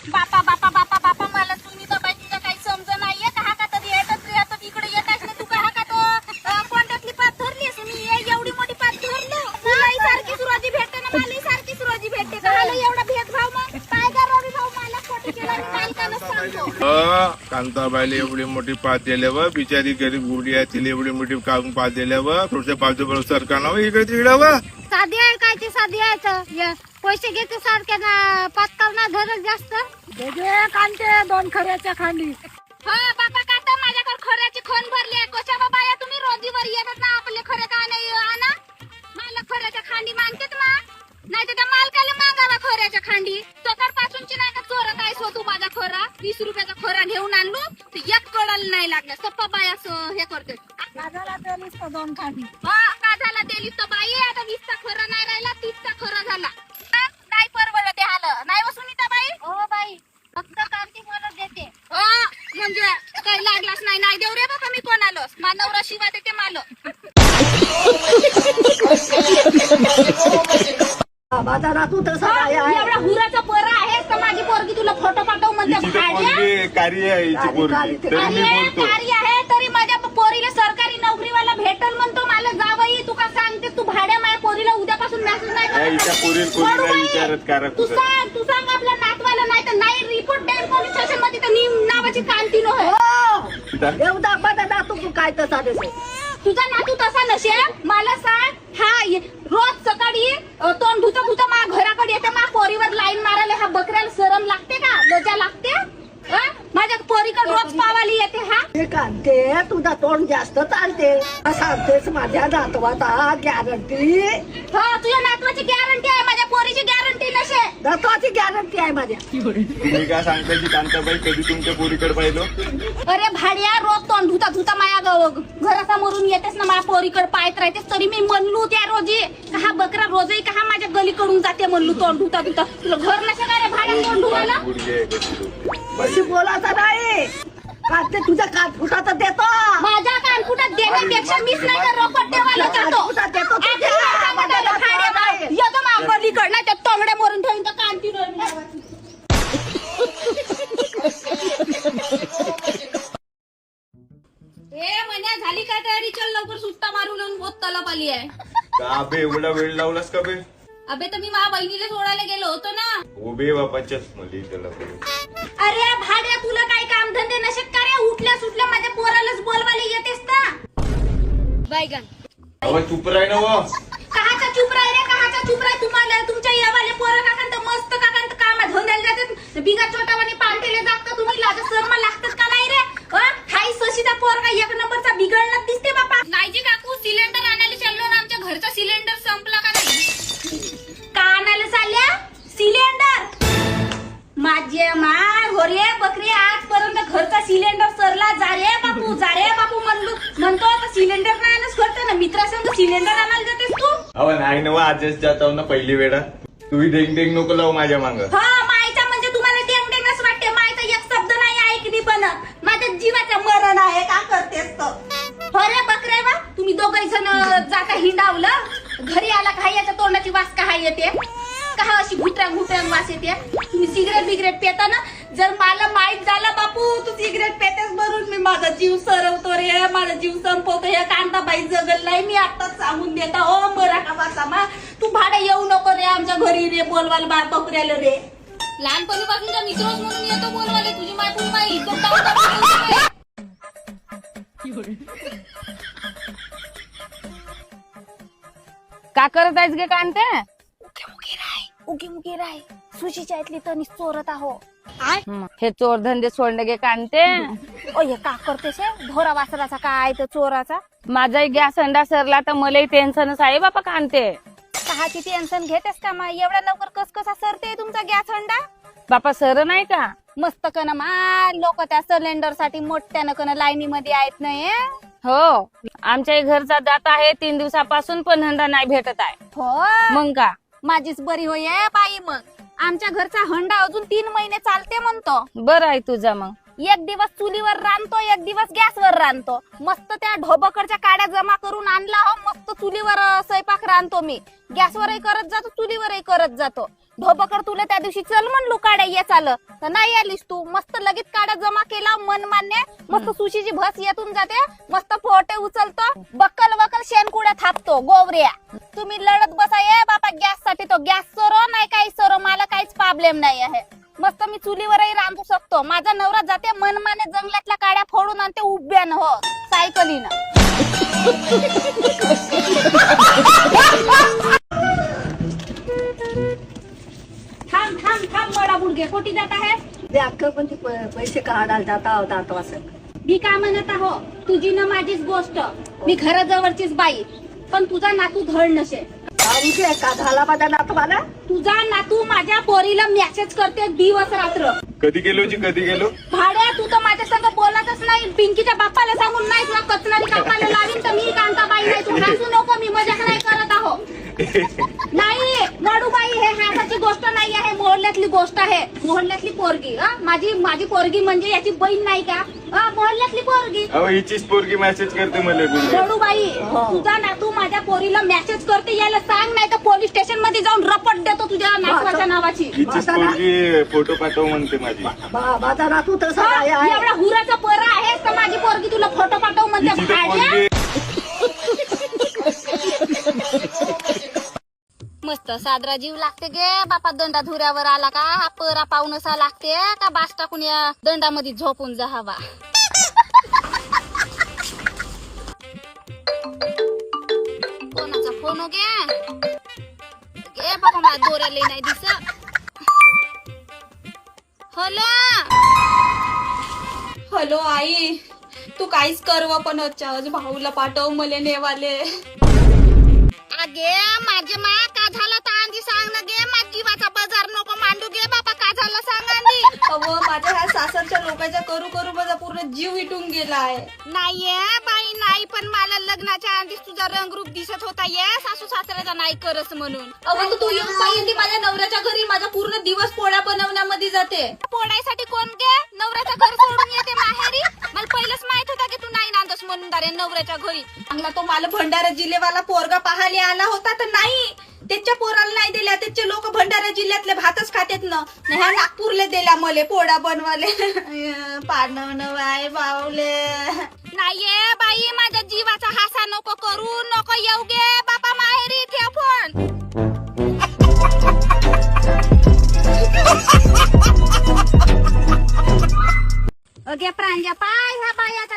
बापा बापा बापा बापा मला तुम्ही तर बाई तुझं काही समज नाहीये का हा का तर येतच येतात इकडे येताच नाही तू का हा का तो कोणत्यातली पात धरलीस मी एवढी मोठी पात धरलो तुलाही सारखीच रोजी भेटते ना मलाही सारखीच रोजी भेटते का हाला एवढा भेदभाव मग काय करावी भाऊ मला खोटी केला मी मालकाला सांगतो कांताबाईला एवढी मोठी पात दिल्यावर बिचारी गरीब गुडी आहे तिला एवढी मोठी काढून पात दिल्यावर थोडच्या बाजूबरोबर सरकारनं इकडे तिकडे व साधी आहे काय ते साधी आहे पैसे घेते सारख्या ना पातकाल ना धरत जास्त कांते 2 खऱ्याच्या खांडी हा बापा काका माझ्याकडे खऱ्याची खण भरली आहे कशा बाबा या तुम्ही रोजीवर येतात ना आपले खरे का नाही आणा मला खऱ्याच्या खांडी मागतेत ना नाही तर त्या मालकाला मागावा खऱ्याच्या खांडी सकाळ पासूनची नाही का चोरत आहे सो तू माझा खरा 20 रुपयाचा खरा घेऊन आणलो तर एक कडाला नाही लागला सप्पा बाय असं हे करते काजाला तेलीस तर 2 खांडी हा काजाला दिली तर बाई आता 20चा खरा नाही राहिला 30चा खरा झाला नाही परवडत ते हाल नाही व सुनीता बाई हो बाई फक्त कांती मला देते म्हणजे काही लागलाच नाही नाही देऊ रे बाबा मी कोणाला मानवरा शिवा देते माल बाजारात तसा काय आहे एवढा हुराचा पोरा आहे तर माझी पोरगी तुला फोटो पाठव म्हणते भाड्या कार्य आहे हिची पोरगी तरी मी बोलतो कार्य आहे तरी माझ्या पोरीला सरकारी नोकरीवाला भेटल म्हणतो मला जावई तू का सांगते तू भाड्या माझ्या पोरीला उद्यापासून मेसेज नाही या हिच्या पोरीला कोणी नाही विचारत कारण तू सांग आपल्या नातवाला नाही तर नाही रिपोर्ट द्याल पोलीस स्टेशन मध्ये तर नावाची कांती नो एवढा बघा तू काय तसा देतो तुझा नातू तसा नसेल मला सांग हा रोज सकाळी तोंड धुता धुता माझ्या घराकडे येते माझ्या पोरीवर लाईन मारायला हा बकऱ्याला शरम लागते का लज्जा लागते माझ्या पोरीकडे रोज पावाली येते हा ते कांते तुझा तोंड जास्त चालते सांगतेस माझ्या नातवाचा गॅरंटी हा तुझ्या नातवाची गॅरंटी आहे माझ्या पोरीची गॅरंटी नसे नातवाची गॅरंटी आहे माझ्या तुम्ही काय सांगता की कांताबाई कधी तुमच्या पोरीकडे पाहिलं अरे भाड्या रोज तोंड धुता धुता माझ्या घरासमोरून येतेस ना माझ्या पोरीकडे पाहत राहतेस तरी मी म्हणलो त्या रोजी हा बकरा रोजही का हा माझ्या गलीकडून जाते म्हणलो तोंड धुता धुता तुला घर नसे का रे भाड्या तोंड धुवायला अशी बोलायचं नाही कांते तुझ्या कानफुटाचं देतो माझ्या कानफुटात देण्यापेक्षा मीच नाही तर रोकट ठेवायला जातो गलीकड नाही त्या तोंगड्या मरून ठेवून तर कांती ए म्हण्या झाली काय तयारी चल लवकर सुट्टा मारून लावून बोत तलाप आली आहे का बे एवढा वेळ लावलास का बे अबे तर मी माझ्या बहिणीला सोडायला गेलो होतो ना उभे बापाच्याच मुली त्याला अरे भाड्या तुला काही काम धंदे नशेत का रे उठल्या सुटल्या माझ्या पोरालाच बोलवायला येतेस ना बैगन अहो चुप राही ना व कहाचा चुप राह रे कहाचा चुप राह तुम्हाला तुमच्या यावाले पोरं काकांत मस्त काकांत काम धंद्याला जातात बिगा छोटावाने पांटेले जागता तुम्ही लाजा शर्मा लागतात का नाही रे हाई सशीचा पोरगा एक नंबरचा बिघडला दिसते बापा नाहीजी काकू सिलेंडर आणायला चाललो ना आमच्या घरचा सिलेंडर संपला का नाही का आणायला चालल्या सिलेंडर माझे माय हो रे बकरी आजपर्यंत घरचा सिलेंडर सरला जा रे बापू म्हणतो आता सिलेंडर नाही आणच करतो ना मित्रासंग सिलेंडर आणायला जातेस तू अहो नाही ना आजच जात ना पहिली वेळा तुम्ही डेंग डेंग नको लावू माझ्या मांग हा मायचा म्हणजे तुम्हाला डेंगडेंगच वाटते मायचा एक शब्द नाही ऐकली पण माझ्या जीवाचं मरण आहे का करतेस तर अरे बकरे वा तुम्ही दोघही जण जाता हिंडावलं घरी आला का याच्या तोंडाची वास का येते का अशी घुटऱ्या वास येते तुम्ही सिगरेट बिगरेट पेता ना जर मला माहित झालं बापू तू सिगरेट पेतेस भरून मी माझा जीव सरवतो रे माझा जीव संपवतो हे कांताबाई जगल नाही मी आताच सांगून देता ओ मरा का वासा तू भाडे येऊ नको रे आमच्या घरी रे बोलवायला बा बकऱ्याला रे लहानपणीपासून मित्रच म्हणून येतो बोलवायला तुझी माय माहिती का करत आहेस गे कांते उगी मुगी राय सुशीच्या इथली तनी चोरत आहो हे चोर धंदे सोडणे गे कांते ओ हे का करतेस ढोरा वासराचा काय तर चोराचा माझाही गॅस अंडा सरला तर मलाही टेन्शनच आहे बापा कांते काहाची टेन्शन घेतेस का मा एवढ्या लवकर कसा सरते तुमचा गॅस अंडा बापा सर नाही का मस्त कन मा लोक त्या सिलेंडर साठी मोठ्यानं कन लाईनी मध्ये आहेत नाही हो आमच्याही घरचा जात आहे 3 दिवसापासून पण हंडा नाही भेटत आहे हो मग का माझीच बरी होय बाई मग आमच्या घरचा हंडा अजून 3 महिने चालते म्हणतो बरं आहे तुझा मग एक दिवस चुलीवर रांधतो एक दिवस गॅसवर रांधतो मस्त त्या ढोबकडच्या काड्या जमा करून आणला हो मस्त चुलीवर स्वयंपाक रांधतो मी गॅसवरही करत जातो चुलीवरही करत जातो धोबकर तुला त्या दिवशी चल म्हणलो काड्या ये चाल तर नाही आलीस तू. मस्त लगेच काड्या जमा केला मन मान्य. मस्त सुशीची भस येतून जाते. मस्त फोटे उचलतो. बक्कल वकल शेणकुड्या थापतो गोवऱ्या. तुम्ही लढत बसा ये बापा गॅस साठी. तो गॅस सोरो नाही काही सोरो मला काहीच प्रॉब्लेम नाही आहे. मस्त मी चुलीवरही रांधू शकतो. माझा नवरा जाते मनमाने जंगलातल्या काड्या फोडून आणते उभ्यानं हो सायकलीनं. थांब थांब थांब बडा बुडगे कोटी जात आहे. ते अक्क पण ती पैसे काढायला जाता असं. मी काय म्हणत आहो तुझी न माझीच गोष्ट. मी घराजवळचीच बाई पण तुझा नातू धड नसे. आमचे का झाला माझ्या नातवाला. तुझा नातू माझ्या पोरीला मेसेज करते दिवस रात्र. कधी गेलो जी कधी गेलो. भाड्या तू तर माझ्या संग बोलतच नाही. पिंकीच्या बाप्पाला सांगून नाही तुला कचनारी कापायला लावीन तर मी कांताबाई नाही. तू हसू नको मी मजाक नाही करत आहो. नाही गडूबाई हे हाताची गोष्ट नाही आहे. मोहल्ल्यातली गोष्ट आहे. मोहल्ल्यातली पोरगी माझी पोरगी म्हणजे याची बहीण नाही का. मोहल्ल्यातली पोरगी अहो हिचीच पोरगी मेसेज करते मला. गडूबाई तुझा नातू माझ्या पोरीला मेसेज करते यायला सांग नाही तर पोलीस स्टेशन मध्ये जाऊन रपट देतो तुझ्या नातवाच्या नावाची. हिचीच पोरगी फोटो पाठव म्हणते माझी. माझा नातू तसा नाही आहे. एवढा हुराचा पोरा आहेस तर माझी पोरगी तुला फोटो पाठव म्हणते. हिची तर भाड्या पोरगी मस्त सादरा जीव लागते गे बापा. दंडा धुऱ्यावर आला का हा परा पाहुणसा लागते का बास टाकून या दंडामध्ये झोपून जावा. कोणाचा फोन हो गे बाबा माझ्या दोऱ्याला नाही दिस. हॅलो हॅलो आई तू काहीच करवा पण आज भाऊला पाठव मले नेवाले. अगे माझे मा का झालं तर आंधी सांग ना गे. माझ्या जीवाचा बाजार नको मांडू गे बापा. का झालं सांग आंधी. अव माझ्या ह्या सासरच्या लोकांच्या करू करू माझा पूर्ण जीव इटून गेला आहे. नाहीये बाई नाही पण मला लग्नाच्या आधीच तुझा रंगरूप दिसत होता. ये सासू सासऱ्याचा नाही करस म्हणून. अव तू येऊन पाहिजे माझ्या नवऱ्याच्या घरी. माझा पूर्ण दिवस पोळ्या बनवण्यामध्ये जाते. पोळायसाठी कोण गे नवऱ्याच्या घर सोडून येते माहेरी. मला पहिलंच माहित होता की तू नाही नांदस म्हणून दारे नवऱ्याच्या घरी. चांगला तो मला भंडारा जिल्ह्यावाला पोरगा पाहायला आला होता तर नाही त्याच्या पोराला नाही दिल्या. त्याचे लोक भंडारा जिल्ह्यातले भातच खातेत ना. ह्या नागपूरला दिल्या मले पोळा बनवाले. पाडणं बाय बावले. नाहीये बाई माझ्या जीवाचा हासा नको करू. नको येऊ गे बापा माहेरी. ठेव फोन. अगे प्रांजा पाय ह्या बायाच्या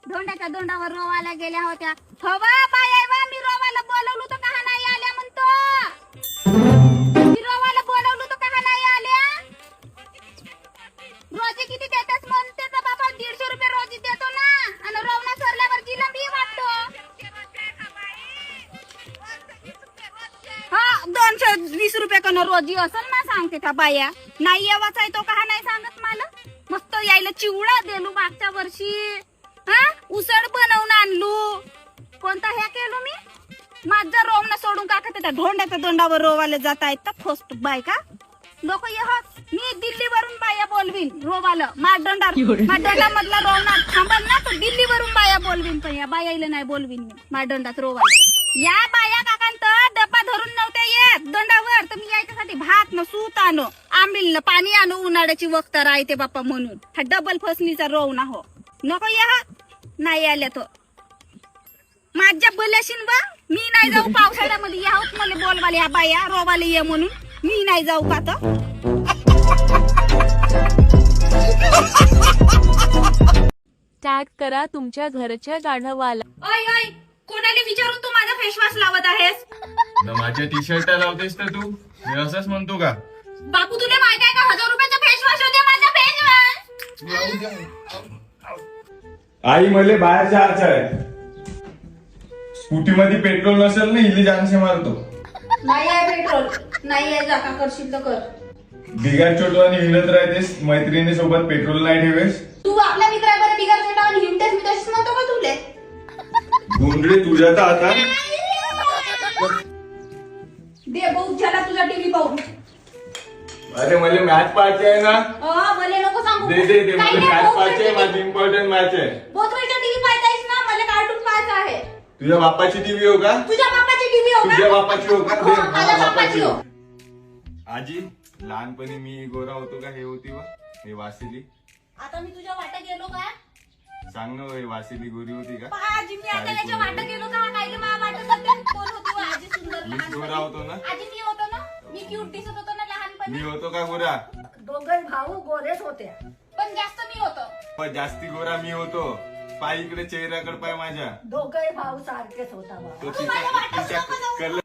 धोंड्याच्या दोंडावर रोवायला गेल्या होत्या. हवा बाया वा मी रोवायला बोलवलो तर का नाही आल्या म्हणतो. मी रोवायला बोलवलो तर का नाही आल्या. रोजी किती देतेस म्हणते तर बाबा 150 रुपये रोजी देतो ना. आणि रोवणा सरल्यावर जिलंबी वाटतो. हा 220 रुपये कन रोजी असेल ना सांगते त्या बाया. नाही येवाच आहे तो का नाही सांगत मला. मस्त यायला चिवडा देलू मागच्या वर्षी. उसळ बनवून आणलू. कोणता ह्या केलो मी. माझा रोवणं सोडून का त्या ढोंड्याच्या दोंडावर रोवायला जात आहेत तर फर्स्ट बाय का लोक येहत. मी दिल्लीवरून बाया बोलवीन रोवाला. माडोंडा मधला रोवणार थांबल ना तर दिल्लीवरून बाया बोलवीन. पण या बायाला नाही बोलवीन मी माडोंडात रोवायला. या बाया काकांत डब्बा धरून नव्हत्या येत दंडावर तर मी याच्यासाठी भात न सूत आणो आंबिल न पाणी आणू. उन्हाळ्याची वक्त राहते बाप्पा म्हणून. हा डबल फसणीचा रोवणा हो. नको या नाही आल्या तो माझ्या बोल्याशीन बा. मी नाही जाऊ पावसाळ्यामध्ये. या होत मला बोलवाले ह्या बाया रोवाले ये म्हणून. मी नाही जाऊ का तर. टॅग करा तुमच्या घरच्या गाढवाला. ओय ओय कोणाला विचारून तू माझा फेसवॉश लावत आहेस. माझ्या टी शर्ट लावतेस तर तू मी असंच म्हणतो का. बापू तुला माहित आहे का 1000 रुपयाचा फेसवॉश होते माझा फेसवॉश. आई मले बाहेर जायचं आहे. स्कूटी मध्ये पेट्रोल नसेल ना इली जानसे मारतो. नाही आहे पेट्रोल नाही आहे. जाका करशील तर कर. बिगार छोटो आणि हिंडत राहतेस. मैत्रिणी सोबत पेट्रोल नाही ठेवेस. तू आपल्या मित्राबरोबर बिगार चोटावर हिंडतेस. मी तशीच म्हणतो का तुले. गुंडरे तुझ्या तर आता दे बहुत झाला तुझा टीव्ही पाहून. अरे मला मॅच पाहायची आहे ना. मला नको सांगू. दे दे दे मला मॅच पाहायची आहे. माझी इम्पॉर्टंट मॅच आहे. बहुत वेळचा टीव्ही पाहतायस ना. मला कार्टून पाहायचं आहे. तुझ्या बापाची टीव्ही हो का. तुझ्या बापाची टीव्ही हो का. तुझ्या बापाची हो का. हो, माझ्या बापाची हो. आजी लहानपणी मी गोरा होतो का हे होती व हे वासिली? आता मी तुझ्या वाटा गेलो का सांग ना हे वासिली गोरी होती का? आजी मी आता त्याच्या वाटा गेलो का काय मला वाटत होते कोण होती व आजी सुंदर मी गोरा लहानपणी. होतो ना? आजी मी होतो ना मी क्यूट दिसत होतो ना मी लहानपणी होतो का गोरा? दोघे भाऊ गोरेच होते. पण जास्त मी होतो. पण जास्ती गोरा मी होतो. पाय इकडे चेहऱ्याकडे पाय माझ्या. दोघे भाऊ सारखेच होता बाबा. तो तुम्हाला वाटत तिच्या नको जाऊ. कलर